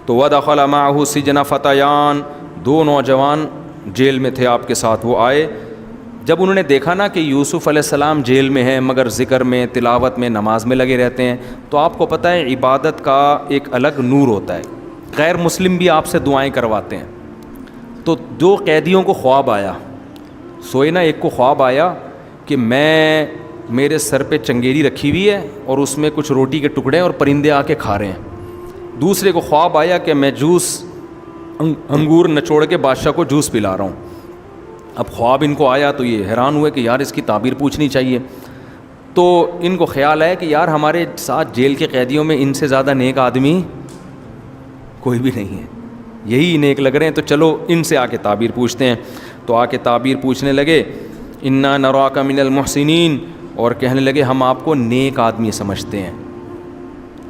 تو وَدَخَلَ مَعَهُ سِجْنَ فَتَيَانِ، دو نوجوان جیل میں تھے آپ کے ساتھ. وہ آئے جب انہوں نے دیکھا نا کہ یوسف علیہ السلام جیل میں ہیں مگر ذکر میں، تلاوت میں، نماز میں لگے رہتے ہیں. تو آپ کو پتہ ہے عبادت کا ایک الگ نور ہوتا ہے. غیر مسلم بھی آپ سے دعائیں کرواتے ہیں. تو دو قیدیوں کو خواب آیا، سوئے نا، ایک کو خواب آیا کہ میرے سر پہ چنگیری رکھی ہوئی ہے اور اس میں کچھ روٹی کے ٹکڑے اور پرندے آ کے کھا رہے ہیں. دوسرے کو خواب آیا کہ میں جوس انگور نچوڑ کے بادشاہ کو جوس پلا رہا ہوں. اب خواب ان کو آیا تو یہ حیران ہوئے کہ یار اس کی تعبیر پوچھنی چاہیے. تو ان کو خیال آیا کہ یار ہمارے ساتھ جیل کے قیدیوں میں ان سے زیادہ نیک آدمی کوئی بھی نہیں ہے، یہی نیک لگ رہے ہیں، تو چلو ان سے آ کے تعبیر پوچھتے ہیں. تو آ کے تعبیر پوچھنے لگے، انا نراک من المحسنین، اور کہنے لگے ہم آپ کو نیک آدمی سمجھتے ہیں،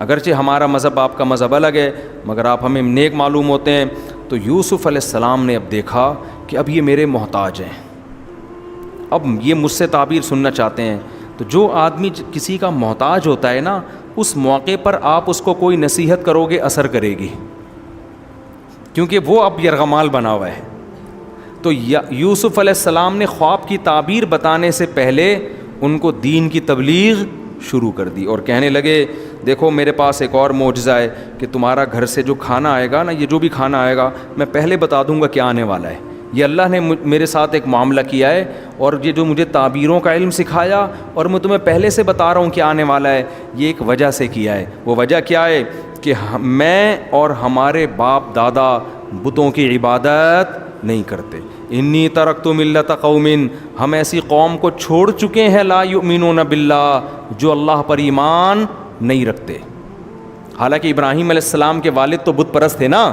اگرچہ ہمارا مذہب آپ کا مذہب الگ ہے مگر آپ ہمیں نیک معلوم ہوتے ہیں. تو یوسف علیہ السلام نے اب دیکھا کہ اب یہ میرے محتاج ہیں، اب یہ مجھ سے تعبیر سننا چاہتے ہیں. تو جو آدمی کسی کا محتاج ہوتا ہے نا، اس موقع پر آپ اس کو کوئی نصیحت کرو گے اثر کرے گی، کیونکہ وہ اب یرغمال بنا ہوا ہے. تو یوسف علیہ السلام نے خواب کی تعبیر بتانے سے پہلے ان کو دین کی تبلیغ شروع کر دی اور کہنے لگے دیکھو میرے پاس ایک اور معجزہ ہے کہ تمہارا گھر سے جو کھانا آئے گا نا، یہ جو بھی کھانا آئے گا میں پہلے بتا دوں گا کیا آنے والا ہے. یہ اللہ نے میرے ساتھ ایک معاملہ کیا ہے اور یہ جو مجھے تعبیروں کا علم سکھایا اور میں تمہیں پہلے سے بتا رہا ہوں کہ آنے والا ہے، یہ ایک وجہ سے کیا ہے. وہ وجہ کیا ہے کہ میں اور ہمارے باپ دادا بتوں کی عبادت نہیں کرتے. انی ترکت ملت قوم، ہم ایسی قوم کو چھوڑ چکے ہیں لا یؤمنون باللہ، جو اللہ پر ایمان نہیں رکھتے. حالانکہ ابراہیم علیہ السلام کے والد تو بت پرست تھے نا،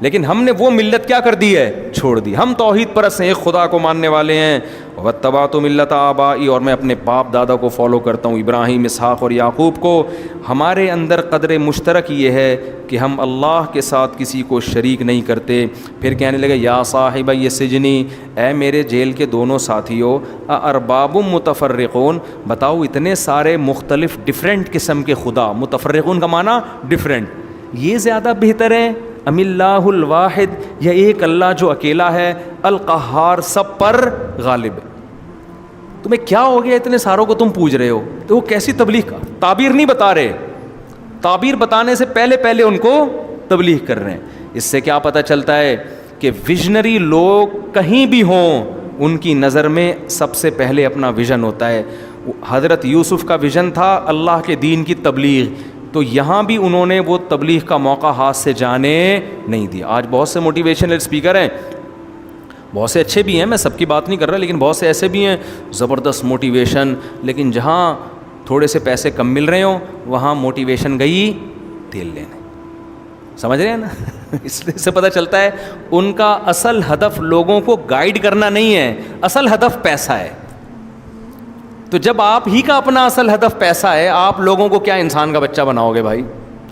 لیکن ہم نے وہ ملت کیا کر دی ہے، چھوڑ دی. ہم توحید پرست ہیں، ایک خدا کو ماننے والے ہیں. واتبعت ملت آبائی، اور میں اپنے باپ دادا کو فالو کرتا ہوں، ابراہیم، اسحاق اور یعقوب کو. ہمارے اندر قدر مشترک یہ ہے کہ ہم اللہ کے ساتھ کسی کو شریک نہیں کرتے. پھر کہنے لگے یا صاحب یہ سجنی، اے میرے جیل کے دونوں ساتھیوں، ارباب متفرقون، بتاؤ اتنے سارے مختلف ڈفرینٹ قسم کے خدا، متفرقون کا معنی ڈفرینٹ، یہ زیادہ بہتر ہے ام اللہ الواحد، یا ایک اللہ جو اکیلا ہے، القہار، سب پر غالب ہے. تمہیں کیا ہو گیا اتنے ساروں کو تم پوچھ رہے ہو؟ تو وہ کیسی تبلیغ کا تعبیر نہیں بتا رہے، تعبیر بتانے سے پہلے ان کو تبلیغ کر رہے ہیں. اس سے کیا پتہ چلتا ہے کہ ویژنری لوگ کہیں بھی ہوں ان کی نظر میں سب سے پہلے اپنا ویژن ہوتا ہے. حضرت یوسف کا ویژن تھا اللہ کے دین کی تبلیغ، تو یہاں بھی انہوں نے وہ تبلیغ کا موقع ہاتھ سے جانے نہیں دیا. آج بہت سے موٹیویشنل اسپیکر ہیں، بہت سے اچھے بھی ہیں، میں سب کی بات نہیں کر رہا، لیکن بہت سے ایسے بھی ہیں زبردست موٹیویشن، لیکن جہاں تھوڑے سے پیسے کم مل رہے ہوں وہاں موٹیویشن گئی تیل لینے. سمجھ رہے ہیں نا؟ اس سے پتہ چلتا ہے ان کا اصل ہدف لوگوں کو گائیڈ کرنا نہیں ہے، اصل ہدف پیسہ ہے. تو جب آپ ہی کا اپنا اصل ہدف پیسہ ہے، آپ لوگوں کو کیا انسان کا بچہ بناؤ گے بھائی؟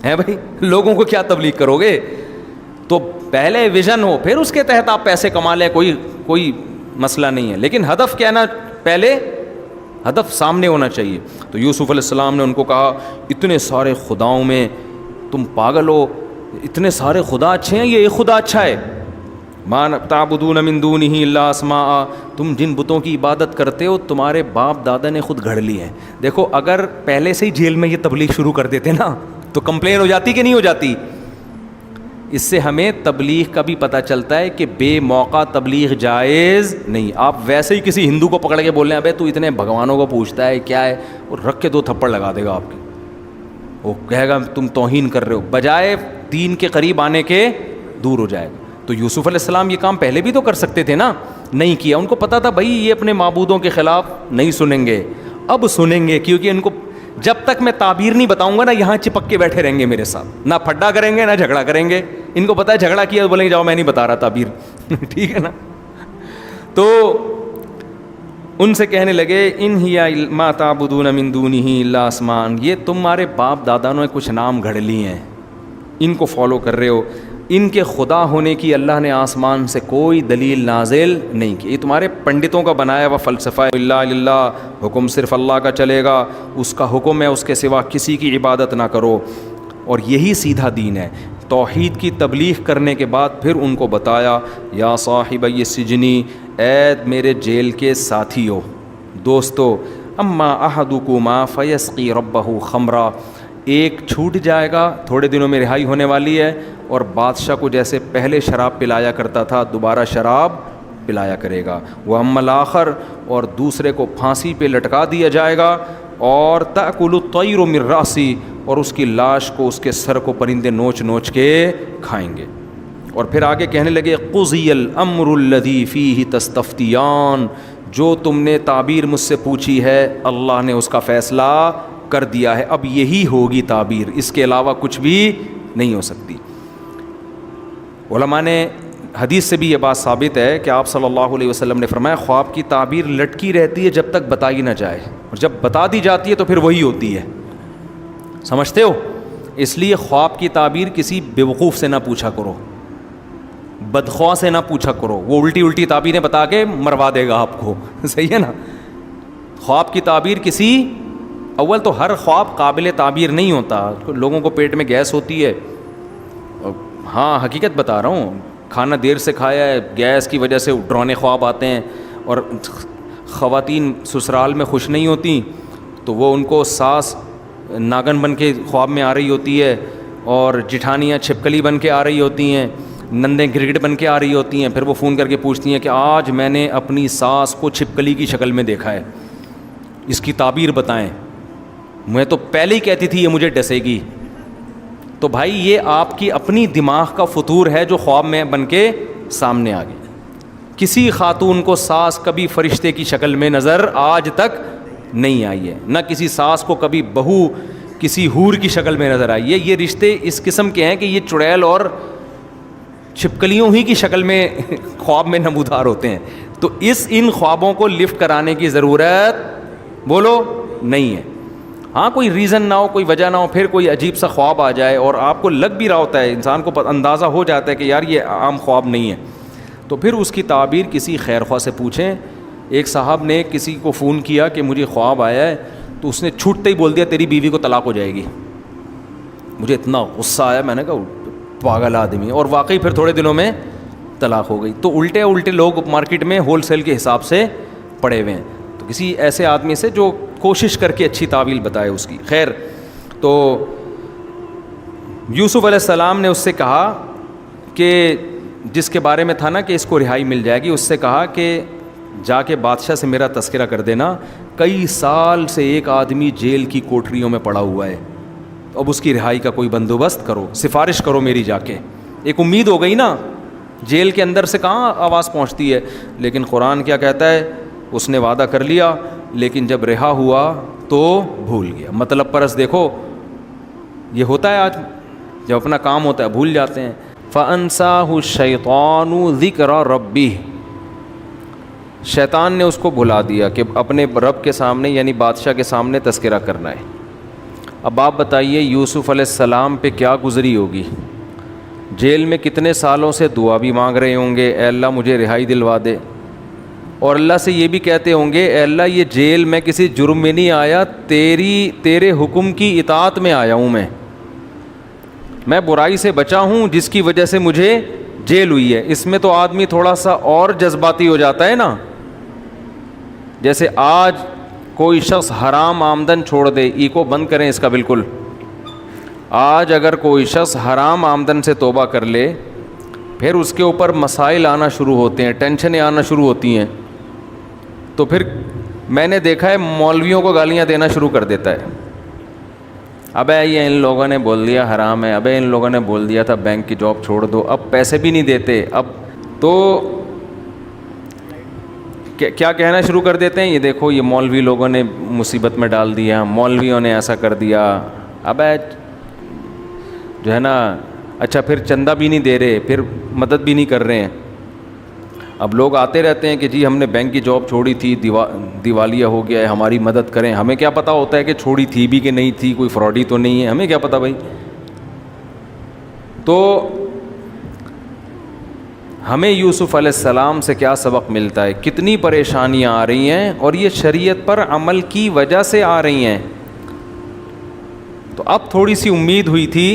ہے بھائی، لوگوں کو کیا تبلیغ کرو گے؟ تو پہلے ویژن ہو، پھر اس کے تحت آپ پیسے کما لیں، کوئی مسئلہ نہیں ہے، لیکن ہدف کیا نا، پہلے ہدف سامنے ہونا چاہیے. تو یوسف علیہ السلام نے ان کو کہا اتنے سارے خداؤں میں تم پاگل ہو، اتنے سارے خدا اچھے ہیں، یہ ایک خدا اچھا ہے. ما تعبدون من دونہ الا اسماء، تم جن بتوں کی عبادت کرتے ہو تمہارے باپ دادا نے خود گھڑ لی ہیں. دیکھو اگر پہلے سے ہی جیل میں یہ تبلیغ شروع کر دیتے نا تو کمپلین ہو جاتی کہ نہیں ہو جاتی. اس سے ہمیں تبلیغ کا بھی پتہ چلتا ہے کہ بے موقع تبلیغ جائز نہیں. آپ ویسے ہی کسی ہندو کو پکڑ کے بول رہے ہیں ابے تو اتنے بھگوانوں کو پوچھتا ہے کیا ہے، اور رکھ کے 2 تھپڑ لگا دے گا آپ کے، وہ کہے گا تم توہین کر رہے ہو، بجائے دین کے قریب آنے کے دور ہو جائے گا. تو یوسف علیہ السلام یہ کام پہلے بھی تو کر سکتے تھے نا، نہیں کیا. ان کو پتہ تھا بھائی یہ اپنے معبودوں کے خلاف نہیں سنیں گے، اب سنیں گے، کیونکہ ان کو جب تک میں تعبیر نہیں بتاؤں گا نا یہاں چپک کے بیٹھے رہیں گے میرے ساتھ، نہ پھڈا کریں گے نہ جھگڑا کریں گے. ان کو پتہ ہے جھگڑا کیا تو بولیں گے جاؤ میں نہیں بتا رہا تعبیر. ٹھیک ہے نا؟ تو ان سے کہنے لگے ان ہی ما تعبدون من دونہ الا اسماء، یہ تمہارے باپ دادا نے کچھ نام گھڑ لیے ہیں، ان کو فالو کر رہے ہو. ان کے خدا ہونے کی اللہ نے آسمان سے کوئی دلیل نازل نہیں کی، یہ تمہارے پنڈتوں کا بنایا ہوا فلسفہ ہے. اللہ للہ، حکم صرف اللہ کا چلے گا، اس کا حکم ہے اس کے سوا کسی کی عبادت نہ کرو، اور یہی سیدھا دین ہے. توحید کی تبلیغ کرنے کے بعد پھر ان کو بتایا یا صاحبی السجنی، اے میرے جیل کے ساتھیو، دوستو، اما احدکما فیسقی ربہ خمرا، ایک چھوٹ جائے گا، تھوڑے دنوں میں رہائی ہونے والی ہے، اور بادشاہ کو جیسے پہلے شراب پلایا کرتا تھا دوبارہ شراب پلایا کرے گا، واما الآخر، اور دوسرے کو پھانسی پہ لٹکا دیا جائے گا، اور تأکل الطیر من رأسی، اور اس کی لاش کو، اس کے سر کو پرندے نوچ نوچ کے کھائیں گے۔ اور پھر آگے کہنے لگے قضی الامر الذی فیہ تستفتیان، جو تم نے تعبیر مجھ سے پوچھی ہے اللہ نے اس کا فیصلہ کر دیا ہے، اب یہی ہوگی تعبیر، اس کے علاوہ کچھ بھی نہیں ہو سکتی۔ علماء نے حدیث سے بھی یہ بات ثابت ہے کہ آپ صلی اللہ علیہ وسلم نے فرمایا خواب کی تعبیر لٹکی رہتی ہے جب تک بتائی نہ جائے، اور جب بتا دی جاتی ہے تو پھر وہی ہوتی ہے، سمجھتے ہو؟ اس لیے خواب کی تعبیر کسی بیوقوف سے نہ پوچھا کرو، بدخواہ سے نہ پوچھا کرو، وہ الٹی الٹی تعبیریں بتا کے مروا دے گا آپ کو، صحیح ہے نا؟ خواب کی تعبیر کسی، اول تو ہر خواب قابل تعبیر نہیں ہوتا، لوگوں کو پیٹ میں گیس ہوتی ہے، ہاں حقیقت بتا رہا ہوں، کھانا دیر سے کھایا ہے، گیس کی وجہ سے ڈرانے خواب آتے ہیں، اور خواتین سسرال میں خوش نہیں ہوتی تو وہ ان کو ساس ناگن بن کے خواب میں آ رہی ہوتی ہے، اور جٹھانیاں چھپکلی بن کے آ رہی ہوتی ہیں، نندیں گرگٹ بن کے آ رہی ہوتی ہیں، پھر وہ فون کر کے پوچھتی ہیں کہ آج میں نے اپنی ساس کو چھپکلی کی شکل میں دیکھا ہے، اس کی تعبیر بتائیں، میں تو پہلے ہی کہتی تھی یہ مجھے ڈسے گی۔ تو بھائی یہ آپ کی اپنی دماغ کا فطور ہے جو خواب میں بن کے سامنے آ گیا۔ کسی خاتون کو ساس کبھی فرشتے کی شکل میں نظر آج تک نہیں آئی ہے، نہ کسی ساس کو کبھی بہو کسی حور کی شکل میں نظر آئی ہے۔ یہ رشتے اس قسم کے ہیں کہ یہ چڑیل اور چھپکلیوں ہی کی شکل میں خواب میں نمودار ہوتے ہیں، تو ان خوابوں کو لفٹ کرانے کی ضرورت بولو نہیں ہے۔ ہاں کوئی ریزن نہ ہو، کوئی وجہ نہ ہو، پھر کوئی عجیب سا خواب آ جائے اور آپ کو لگ بھی رہا ہوتا ہے، انسان کو اندازہ ہو جاتا ہے کہ یار یہ عام خواب نہیں ہے، تو پھر اس کی تعبیر کسی خیر خواہ سے پوچھیں۔ ایک صاحب نے کسی کو فون کیا کہ مجھے خواب آیا ہے، تو اس نے چھوٹتے ہی بول دیا تیری بیوی کو طلاق ہو جائے گی۔ مجھے اتنا غصہ آیا، میں نے کہا پاگل آدمی، اور واقعی پھر تھوڑے دنوں میں طلاق ہو گئی۔ تو الٹے لوگ مارکیٹ میں ہول سیل کے حساب سے پڑے ہوئے ہیں، تو کسی ایسے آدمی سے جو کوشش کر کے اچھی تعویل بتائے اس کی۔ خیر، تو یوسف علیہ السلام نے اس سے کہا کہ جس کے بارے میں تھا نا کہ اس کو رہائی مل جائے گی، اس سے کہا کہ جا کے بادشاہ سے میرا تذکرہ کر دینا، کئی سال سے ایک آدمی جیل کی کوٹریوں میں پڑا ہوا ہے، اب اس کی رہائی کا کوئی بندوبست کرو، سفارش کرو میری جا کے۔ ایک امید ہو گئی نا، جیل کے اندر سے کہاں آواز پہنچتی ہے، لیکن قرآن کیا کہتا ہے، اس نے وعدہ کر لیا لیکن جب رہا ہوا تو بھول گیا۔ مطلب پرست دیکھو، یہ ہوتا ہے آج، جب اپنا کام ہوتا ہے بھول جاتے ہیں۔ فَأَنْسَاهُ الشَّيْطَانُ ذِكْرَ رَبِّهِ، شیطان نے اس کو بھلا دیا کہ اپنے رب کے سامنے یعنی بادشاہ کے سامنے تذکرہ کرنا ہے۔ اب آپ بتائیے یوسف علیہ السلام پہ کیا گزری ہوگی، جیل میں کتنے سالوں سے دعا بھی مانگ رہے ہوں گے، اے اللہ مجھے رہائی دلوا دے، اور اللہ سے یہ بھی کہتے ہوں گے اے اللہ یہ جیل میں کسی جرم میں نہیں آیا، تیرے حکم کی اطاعت میں آیا ہوں، میں برائی سے بچا ہوں جس کی وجہ سے مجھے جیل ہوئی ہے۔ اس میں تو آدمی تھوڑا سا اور جذباتی ہو جاتا ہے نا، جیسے آج کوئی شخص حرام آمدن چھوڑ دے، ایکو بند کریں اس کا بالکل، آج اگر کوئی شخص حرام آمدن سے توبہ کر لے، پھر اس کے اوپر مسائل آنا شروع ہوتے ہیں، ٹینشنیں آنا شروع ہوتی ہیں، تو پھر میں نے دیکھا ہے مولویوں کو گالیاں دینا شروع کر دیتا ہے، ابے یہ ان لوگوں نے بول دیا حرام ہے، ابے ان لوگوں نے بول دیا تھا بینک کی جاب چھوڑ دو، اب پیسے بھی نہیں دیتے، اب تو کیا کہنا شروع کر دیتے ہیں، یہ دیکھو یہ مولوی لوگوں نے مصیبت میں ڈال دیا، مولویوں نے ایسا کر دیا، ابے جو ہے نا، اچھا پھر چندہ بھی نہیں دے رہے، پھر مدد بھی نہیں کر رہے ہیں۔ اب لوگ آتے رہتے ہیں کہ جی ہم نے بینک کی جاب چھوڑی تھی، دیوالیہ ہو گیا ہے، ہماری مدد کریں، ہمیں کیا پتہ ہوتا ہے کہ چھوڑی تھی بھی کہ نہیں تھی، کوئی فراڈی تو نہیں ہے، ہمیں کیا پتہ بھائی۔ تو ہمیں یوسف علیہ السلام سے کیا سبق ملتا ہے، کتنی پریشانیاں آ رہی ہیں اور یہ شریعت پر عمل کی وجہ سے آ رہی ہیں، تو اب تھوڑی سی امید ہوئی تھی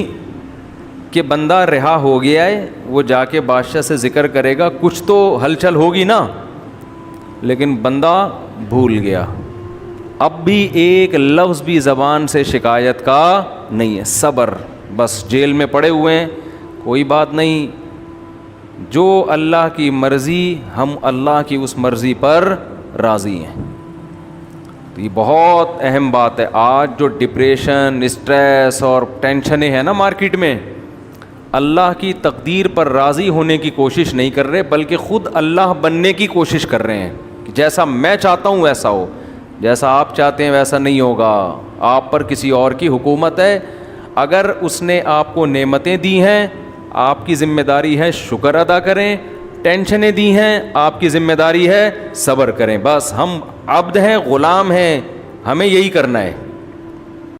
کہ بندہ رہا ہو گیا ہے, وہ جا کے بادشاہ سے ذکر کرے گا, کچھ تو ہلچل ہوگی نا, لیکن بندہ بھول گیا. اب بھی ایک لفظ بھی زبان سے شکایت کا نہیں ہے. صبر, بس جیل میں پڑے ہوئے ہیں, کوئی بات نہیں, جو اللہ کی مرضی, ہم اللہ کی اس مرضی پر راضی ہیں. تو یہ بہت اہم بات ہے. آج جو ڈپریشن, اسٹریس اور ٹینشنیں ہیں نا مارکیٹ میں, اللہ کی تقدیر پر راضی ہونے کی کوشش نہیں کر رہے, بلکہ خود اللہ بننے کی کوشش کر رہے ہیں کہ جیسا میں چاہتا ہوں ویسا ہو, جیسا آپ چاہتے ہیں ویسا نہیں ہوگا, آپ پر کسی اور کی حکومت ہے. اگر اس نے آپ کو نعمتیں دی ہیں, آپ کی ذمہ داری ہے شکر ادا کریں. ٹینشنیں دی ہیں, آپ کی ذمہ داری ہے صبر کریں. بس ہم عبد ہیں, غلام ہیں, ہمیں یہی کرنا ہے.